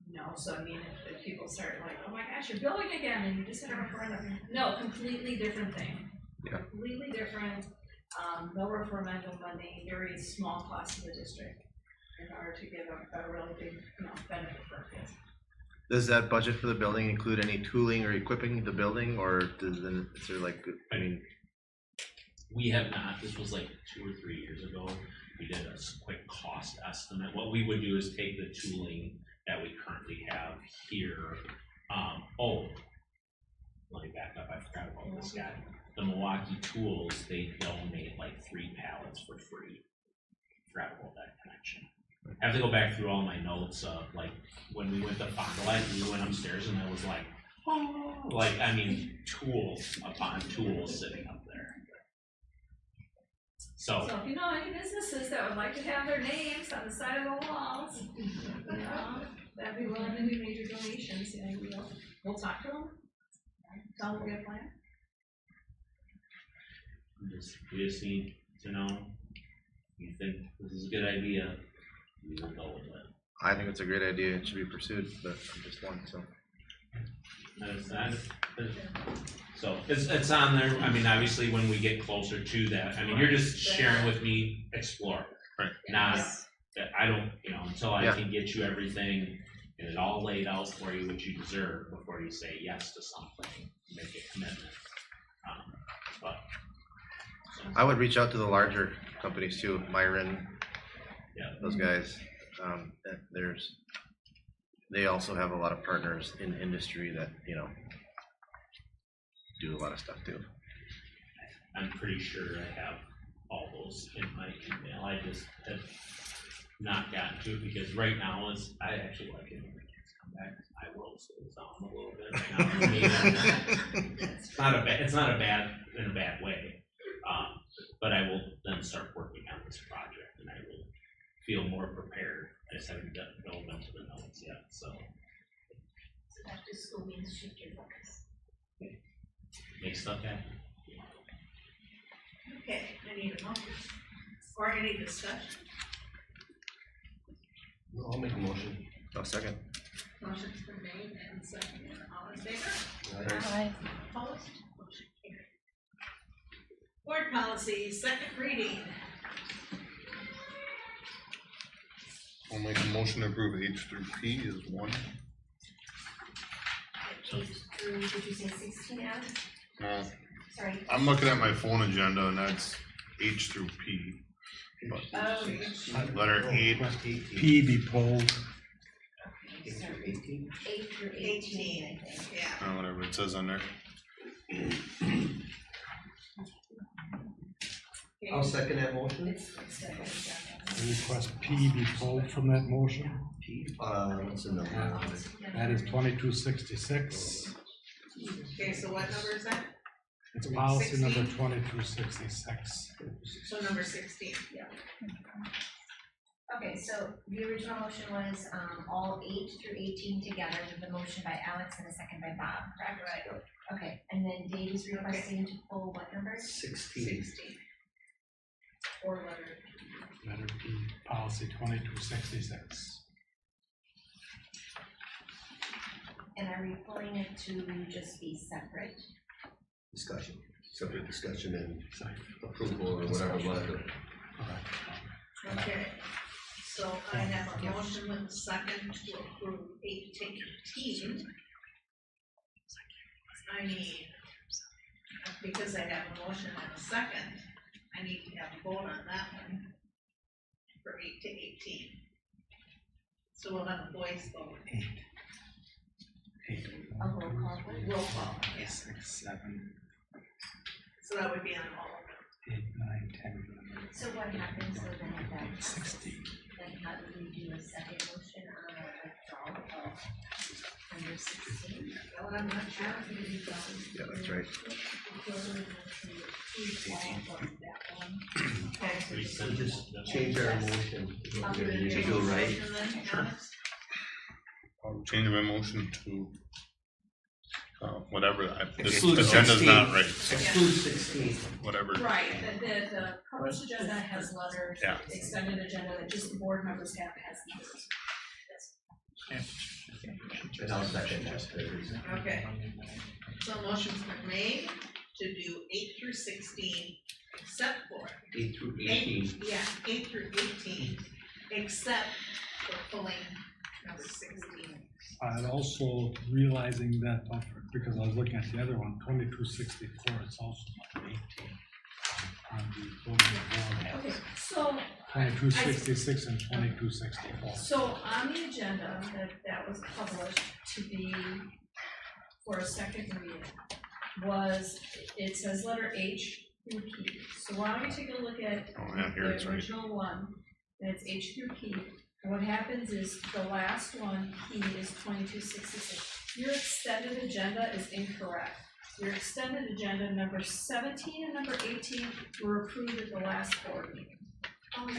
N: You know, so I mean, if people start like, oh my gosh, you're building again, and you just had a referendum, no, completely different thing.
A: Yeah.
N: Completely different, no referendum money, very small cost to the district in order to give a really big, you know, benefit for our kids.
A: Does that budget for the building include any tooling or equipping the building, or is there like, I mean?
K: We have not, this was like 2 or 3 years ago, we did a quick cost estimate. What we would do is take the tooling that we currently have here. Let me back up, I forgot about this guy. The Milwaukee Tools, they donate like 3 pallets for free. Forgot about that connection. I have to go back through all my notes of like when we went to Fond du Lac, we went upstairs and I was like, oh, like, I mean, tools upon tools sitting up there. So
N: if you know any businesses that would like to have their names on the side of the walls, you know, that'd be willing to do major donations, and we'll talk to them. Tell them we have a plan.
K: we just need to know, you think this is a good idea, we will go with it.
A: I think it's a great idea, it should be pursued, but I'm just one, so.
K: So it's on there. I mean, obviously, when we get closer to that, I mean, you're just sharing with me, explore.
A: Right.
K: Not that I don't, until I can get you everything and it all laid out for you what you deserve before you say yes to something, make a commitment.
A: I would reach out to the larger companies too, Myron, those guys. They also have a lot of partners in the industry that, do a lot of stuff too.
K: I'm pretty sure I have all those in my email. I just have not gotten to it because right now I actually like it when the kids come back. I will slow down a little bit right now. It's not a bad in a bad way. But I will then start working on this project and I will feel more prepared. I just haven't dove into the notes yet, so.
O: So after school means shift your focus.
K: Make stuff happen.
B: Okay, I need a motion or any discussion.
D: I'll make a motion.
A: I'll second.
B: Motion's been made and seconded. All in favor?
E: Aye.
B: Opposed? Motion carried. Board policy, second reading.
C: I'll make a motion to approve H through P is 1.
O: H through, did you say 16 out?
C: No,
O: Sorry.
C: I'm looking at my phone agenda and that's H through P. But letter H.
G: P be pulled.
O: Sorry. 8 through 18, I think.
B: Yeah.
C: Whatever it says on there.
D: I'll second that motion.
G: Request P be pulled from that motion.
D: What's the number?
G: That is 2266.
B: Okay, so what number is that?
G: It's policy number
B: 16?
G: 2266.
B: So number 16.
O: Yeah. Okay, so the original motion was all 8 through 18 together with the motion by Alex and a second by Bob, correct?
B: Right.
O: Okay, and then Dave is requesting to pull what number?
D: 16.
B: Or letter.
G: Letter P, policy 2266.
O: And are we pulling it to just be separate?
D: Discussion, separate discussion and approval or whatever.
B: Okay, so I have a motion with a second to approve 18. I need, because I have a motion and a second, I need to have a vote on that one for 8 to 18. So we'll have a voice vote.
J: A roll call.
B: Roll call, yes.
G: 6, 7,
B: So that would be on all of them.
G: 8, 9, 10,
O: So what happens, so then at that
G: 11, 16.
O: then how do we do a second motion on a withdrawal of under 16?
B: Well, I'm not sure.
A: Yeah, that's right.
B: Okay.
D: So just change our motion.
B: I'll do
D: to
B: it again.
D: do right.
B: And then, Alex?
C: I'll change my motion to, whatever, this
D: Exclude
C: agenda's
D: 16.
C: not right,
D: Exclude 16.
C: whatever.
N: Right, the published agenda has letters,
C: Yeah.
N: extended agenda that just the board members have has numbers.
D: And I'll second that.
B: Okay. So a motion's been made to do 8 through 16, except for
D: 8 through 18.
B: Yeah, 8 through 18, except for pulling number 16.
G: And also realizing that, because I was looking at the other one, 2264, it's also on 18. On the voting
N: Okay,
G: board.
N: so
G: 2266 and 2264.
N: So on the agenda that was published to be for a second reading was, it says letter H through P. So why don't we take a look at
C: Oh, yeah, here it's
N: the
C: right.
N: original one, and it's H through P. And what happens is the last one, P, is 2266. Your extended agenda is incorrect. Your extended agenda number 17 and number 18 were approved at the last board meeting.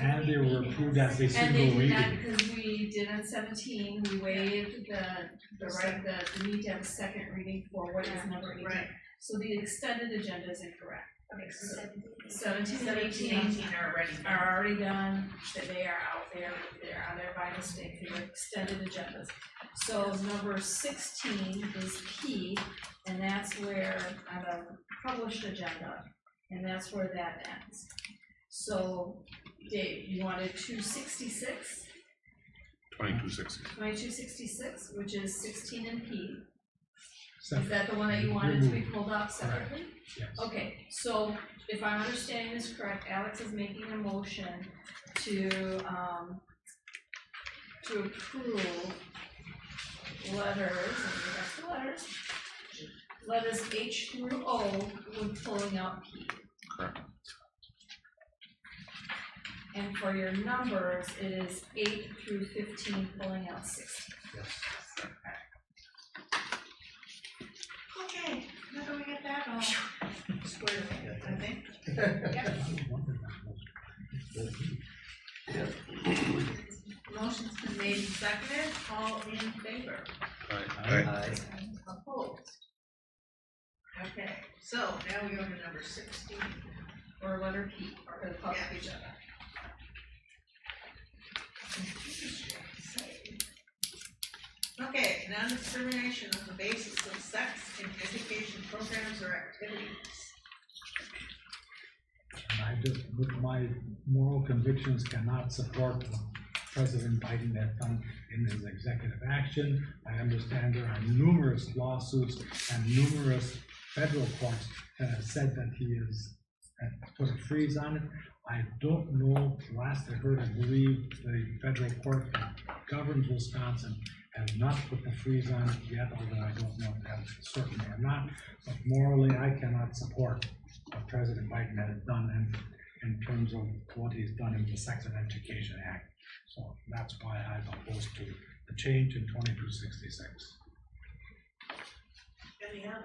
G: And they were approved as a
N: And
G: single
N: they did
G: reading.
N: not, because we did on 17, we waived the need to have a second reading for what is number 18.
B: Right.
N: So the extended agenda is incorrect.
O: Okay, so
N: 17 and 18 are already done, that they are out there, they're on there by mistake, they're extended agendas. So number 16 is P, and that's where, on a published agenda, and that's where that ends. So, Dave, you wanted 266?
C: 2260.
N: 2266, which is 16 and P. Is
G: Separate.
N: that the one that you wanted to be pulled up separately?
G: Yes.
N: Okay, so if I'm understanding this correct, Alex is making a motion to approve letters, letters H through O with pulling out P.
C: Correct.
N: And for your numbers, it is 8 through 15 pulling out 16.
D: Yes.
B: Okay, now that we get that all squared away, I think. Motion's been made and seconded, all in favor?
D: Aye.
B: Opposed? Okay, so now we go to number 16.
N: Or letter P, or the public agenda.
B: Okay, non-discrimination on the basis of sex in education programs or activities.
G: And I just, with my moral convictions, cannot support what President Biden has done in his executive action. I understand there are numerous lawsuits and numerous federal courts that have said that he has put a freeze on it. I don't know, last I heard, I believe the federal court that governs Wisconsin has not put the freeze on it yet, although I don't know if that's certain or not. But morally, I cannot support what President Biden has done in terms of what he's done in the Sex and Education Act. So that's why I'm opposed to the change in 2266.
B: Any other?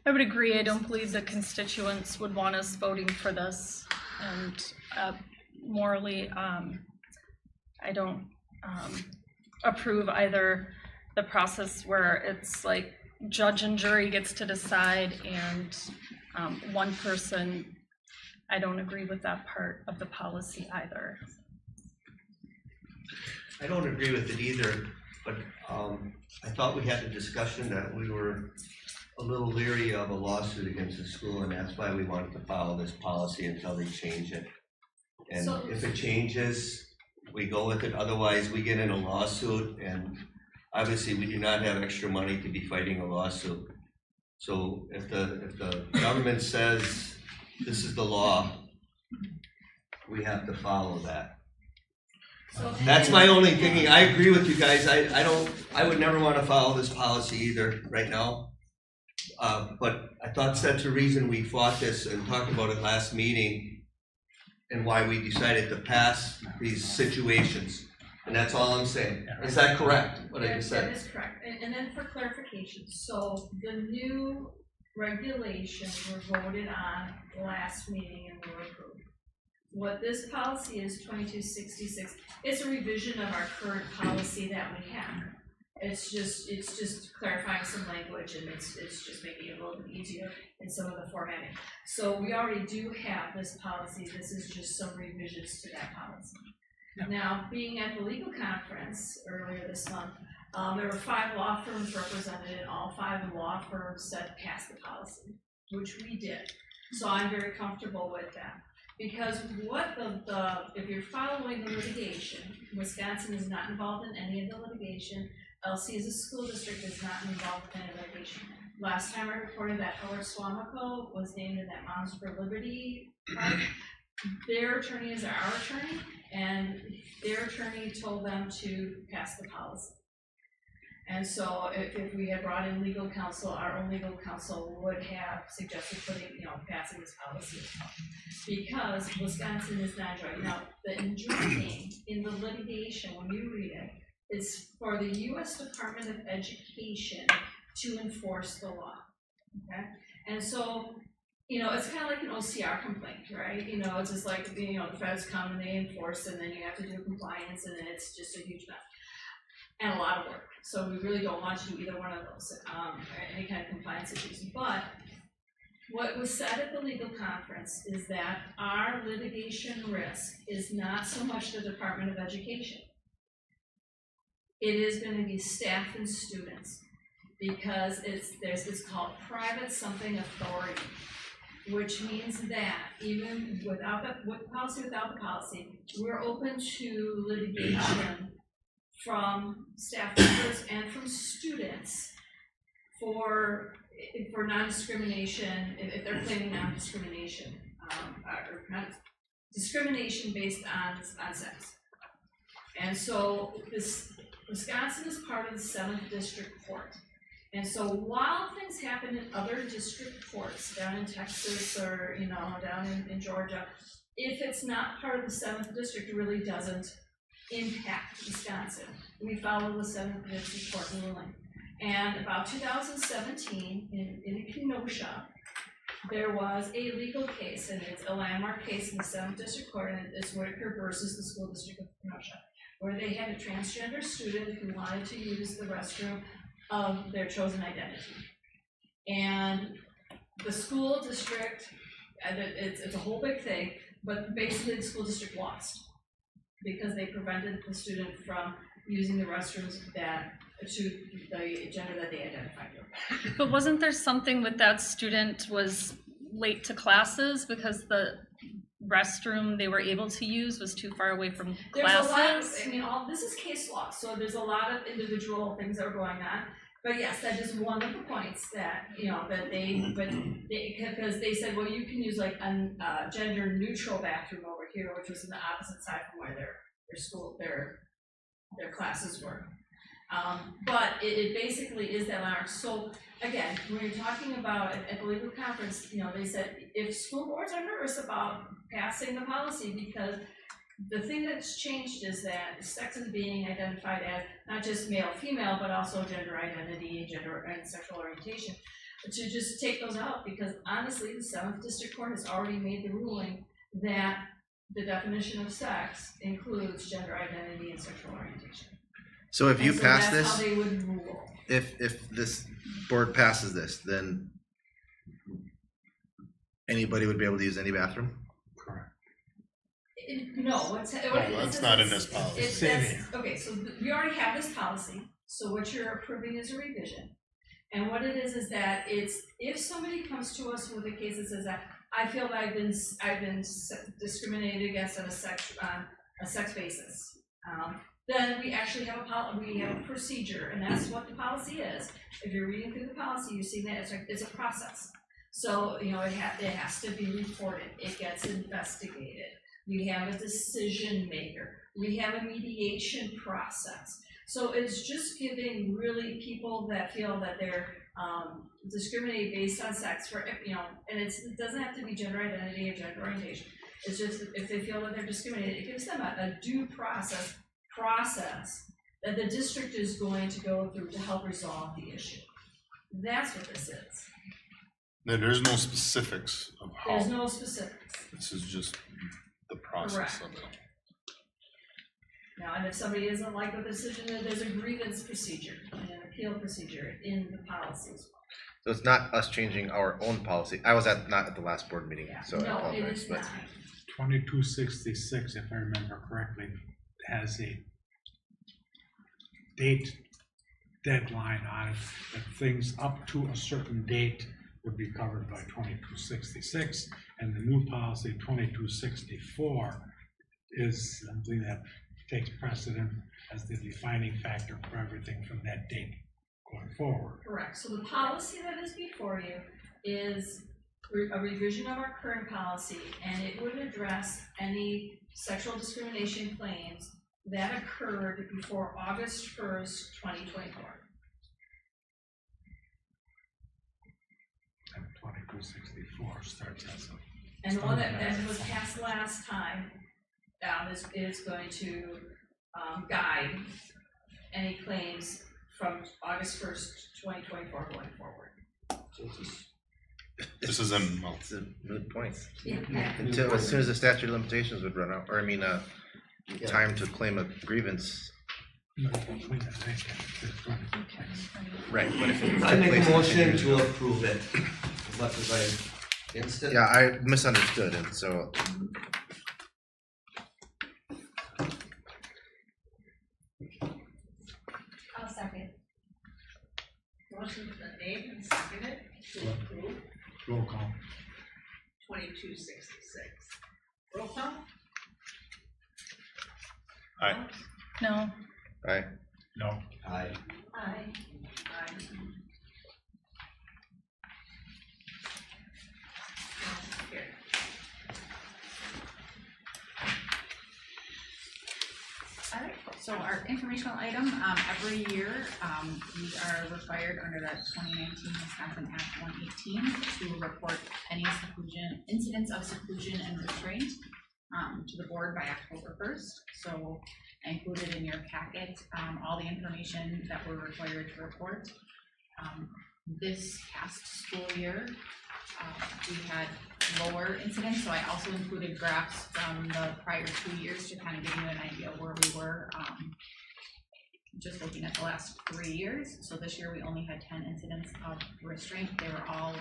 Q: I would agree. I don't believe the constituents would want us voting for this. And morally, I don't approve either the process where it's like judge and jury gets to decide and one person. I don't agree with that part of the policy either.
D: I don't agree with it either, but I thought we had a discussion that we were a little leery of a lawsuit against the school, and that's why we wanted to follow this policy until they change it. And
N: So-
D: if it changes, we go with it, otherwise we get in a lawsuit, and obviously we do not have extra money to be fighting a lawsuit. So if the government says this is the law, we have to follow that. That's my only thinking. I agree with you guys. I would never want to follow this policy either right now. But I thought that's the reason we fought this and talked about it last meeting and why we decided to pass these situations. And that's all I'm saying. Is that correct, what I just said?
N: That is correct. And then for clarification, so the new regulations were voted on last meeting and were approved. What this policy is, 2266, it's a revision of our current policy that we have. It's just clarifying some language, and it's just making it a little bit easier in some of the formatting. So we already do have this policy. This is just some revisions to that policy. Now, being at the legal conference earlier this month, there were 5 law firms represented, and all 5 law firms said pass the policy, which we did. So I'm very comfortable with that. Because what if you're following the litigation, Wisconsin is not involved in any of the litigation. LC as a school district is not involved in any litigation. Last time I reported that Howard Swamico was named in that Moms for Liberty part. Their attorney is our attorney, and their attorney told them to pass the policy. And so if we had brought in legal counsel, our own legal counsel would have suggested passing this policy as well. Because Wisconsin is not joining. Now, the enjoining in the litigation, when you read it, is for the U.S. Department of Education to enforce the law, okay? And so, it's kind of like an OCR complaint, right? It's just like, the feds come and they enforce, and then you have to do compliance, and then it's just a huge mess. And a lot of work. So we really don't want to do either one of those, or any kind of compliance issues. But what was said at the legal conference is that our litigation risk is not so much the Department of Education. It is going to be staff and students, because it's called private something authority, which means that even without the policy, we're open to litigation from staff members and from students for non-discrimination, if they're claiming non-discrimination, or not discrimination based on sex. And so Wisconsin is part of the 7th District Court. And so while things happen in other district courts down in Texas or down in Georgia, if it's not part of the 7th District, it really doesn't impact Wisconsin. We follow the 7th District Court ruling. And about 2017, in Kenosha, there was a legal case, and it's a landmark case in the 7th District Court, and it's Whitaker versus the School District of Kenosha, where they had a transgender student who wanted to use the restroom of their chosen identity. And the school district, it's a whole big thing, but basically the school district lost, because they prevented the student from using the restrooms to the gender that they identified with.
Q: But wasn't there something with that student was late to classes because the restroom they were able to use was too far away from classes?
N: This is case law, so there's a lot of individual things that are going on. But yes, that is one of the points that, because they said, well, you can use like a gender neutral bathroom over here, which was on the opposite side from where their classes were. But it basically is that large. So again, when you're talking about at the legal conference, they said if school boards are nervous about passing the policy, because the thing that's changed is that sex is being identified as not just male, female, but also gender identity, gender and sexual orientation, to just take those out, because honestly, the 7th District Court has already made the ruling that the definition of sex includes gender identity and sexual orientation.
A: So if you pass
N: that's
A: this,
N: how they would rule.
A: if this board passes this, then anybody would be able to use any bathroom?
N: That's
C: not in this policy.
N: Okay, so we already have this policy, so what you're approving is a revision. And what it is that it's, if somebody comes to us with a case that says that I feel that I've been discriminated against on a sex basis, then we actually have a procedure, and that's what the policy is. If you're reading through the policy, you see that it's a process. So it has to be reported. It gets investigated. We have a decision maker. We have a mediation process. So it's just giving really people that feel that they're discriminated based on sex for, you know, and it doesn't have to be gender identity or gender orientation. It's just if they feel that they're discriminated, it gives them a due process that the district is going to go through to help resolve the issue. That's what this is.
C: There's no specifics of how.
N: There's no specifics.
C: This is just the process of it.
N: Now, and if somebody doesn't like the decision, then there's a grievance procedure and an appeal procedure in the policies.
A: So it's not us changing our own policy. I was not at the last board meeting, so I
N: No, it
A: apologize.
N: is
A: But
N: not.
G: 2266, if I remember correctly, has a date deadline on it, that things up to a certain date would be covered by 2266, and the new policy 2264 is something that takes precedent as the defining factor for everything from that date going forward.
N: Correct. So the policy that is before you is a revision of our current policy, and it would address any sexual discrimination claims that occurred before August 1st, 2024.
G: And 2264 starts as a.
N: And the one that was passed last time is going to guide any claims from August 1st, 2024 going forward.
C: This is in.
A: it's a moot point.
N: Yeah.
A: Until as soon as the statute of limitations would run out, or I mean, time to claim a grievance. Right, but if it
D: I
A: took
D: make
A: place
D: a motion
A: 10 years
D: to
A: ago.
D: approve it, as much as I instant.
A: Yeah, I misunderstood, and so
O: I'll second.
B: Motion's been made and seconded to approve
G: Roll call.
B: 2266. Roll call?
C: Aye.
Q: No.
A: Aye.
G: No.
D: Aye.
O: Aye.
B: Aye. Motion carried.
J: All right, so our informational item, every year, we are required under the 2019 Wisconsin Act 118 to report any seclusion, incidents of seclusion and restraint to the board by October 1st. So I included in your packet all the information that we're required to report. This past school year, we had lower incidents, so I also included graphs from the prior 2 years to kind of give you an idea of where we were, just looking at the last 3 years. So this year we only had 10 incidents of restraint. They were all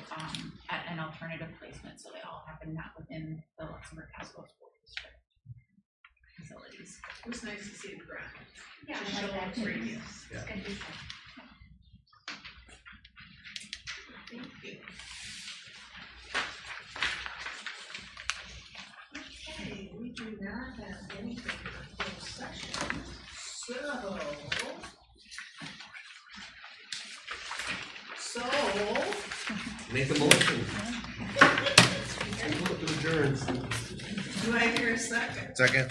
J: at an alternative placement, so they all happened not within the Luxemburg-Casco school district facilities.
B: It was nice to see the graph.
O: Yeah,
B: To
O: I
B: show
O: like that
B: the
O: too.
B: previous.
O: It's good to see.
B: Thank you. Okay, we do not have anything for closed session, so
D: Make a motion. Move to adjourn.
B: do I hear a second?
A: Second.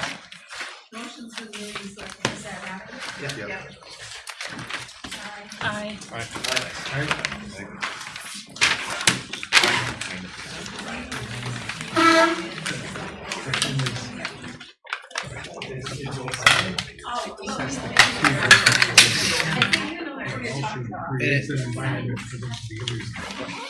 B: Motion's been made and seconded.
O: Is that right?
A: Yep.
B: Yep.
Q: Aye.
G: Creates an environment for them to be